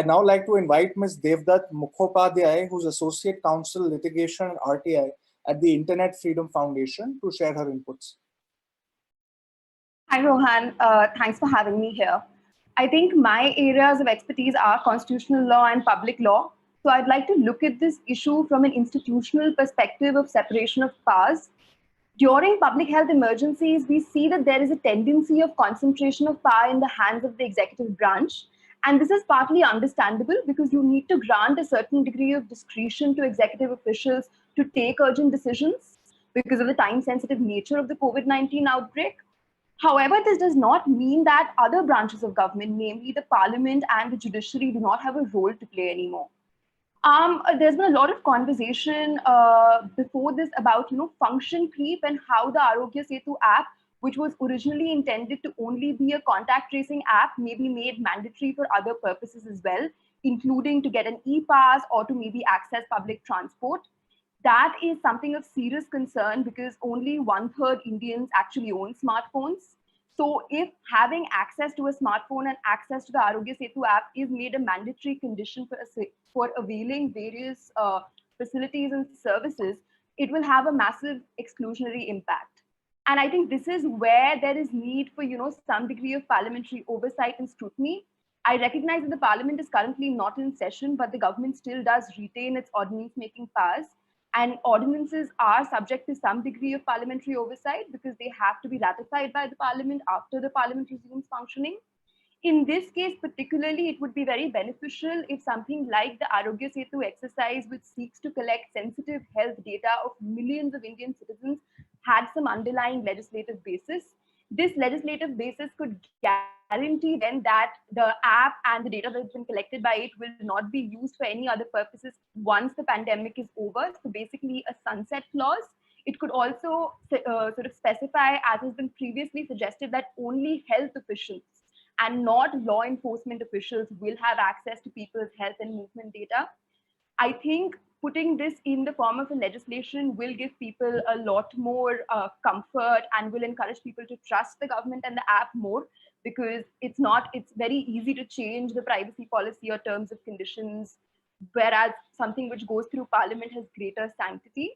I'd now like to invite Ms. Devdutta Mukhopadhyay, who's Associate Counsel Litigation and RTI at the Internet Freedom Foundation, to share her inputs. Hi, Rohan. Thanks for having me here. I think my areas of expertise are constitutional law and public law. So I'd like to look at this issue from an institutional perspective of separation of powers. During public health emergencies, we see that there is a tendency of concentration of power in the hands of the executive branch. And this is partly understandable because you need to grant a certain degree of discretion to executive officials to take urgent decisions because of the time-sensitive nature of the COVID-19 outbreak. However, this does not mean that other branches of government, namely the parliament and the judiciary, do not have a role to play anymore. There's been a lot of conversation before this about function creep and how the Aarogya Setu app, which was originally intended to only be a contact tracing app, may be made mandatory for other purposes as well, including to get an e-pass or to maybe access public transport. That is something of serious concern because only 1/3 Indians actually own smartphones. So if having access to a smartphone and access to the Aarogya Setu app is made a mandatory condition for availing various facilities and services, it will have a massive exclusionary impact. And I think this is where there is need for some degree of parliamentary oversight and scrutiny. I recognize that the parliament is currently not in session, but the government still does retain its ordinance-making powers. And ordinances are subject to some degree of parliamentary oversight because they have to be ratified by the parliament after the parliament resumes functioning. In this case, particularly, it would be very beneficial if something like the Aarogya Setu exercise, which seeks to collect sensitive health data of millions of Indian citizens, had some underlying legislative basis. This legislative basis could guarantee then that the app and the data that's been collected by it will not be used for any other purposes once the pandemic is over. So basically a sunset clause. It could also sort of specify, as has been previously suggested, that only health officials and not law enforcement officials will have access to people's health and movement data. I think putting this in the form of a legislation will give people a lot more comfort and will encourage people to trust the government and the app more, because it's very easy to change the privacy policy or terms of conditions, whereas something which goes through parliament has greater sanctity.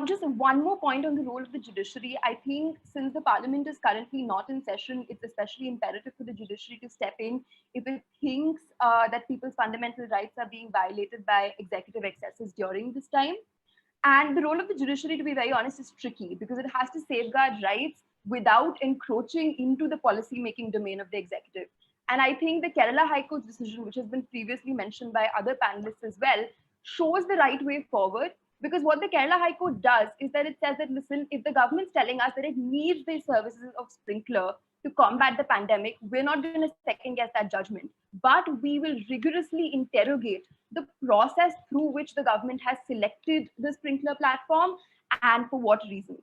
Just one more point on the role of the judiciary. I think since the parliament is currently not in session, it's especially imperative for the judiciary to step in if it thinks that people's fundamental rights are being violated by executive excesses during this time. And the role of the judiciary, to be very honest, is tricky because it has to safeguard rights without encroaching into the policy-making domain of the executive. And I think the Kerala High Court's decision, which has been previously mentioned by other panelists as well, shows the right way forward. Because what the Kerala High Court does is that it says that, listen, if the government's telling us that it needs the services of sprinkler to combat the pandemic, we're not going to second guess that judgment. But we will rigorously interrogate the process through which the government has selected the sprinkler platform and for what reasons.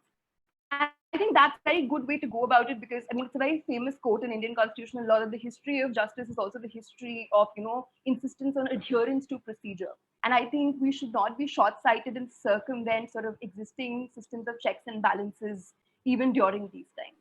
And I think that's a very good way to go about it because, I mean, it's a very famous quote in Indian constitutional law that the history of justice is also the history of, insistence on adherence to procedure. And I think we should not be short-sighted and circumvent sort of existing systems of checks and balances even during these times.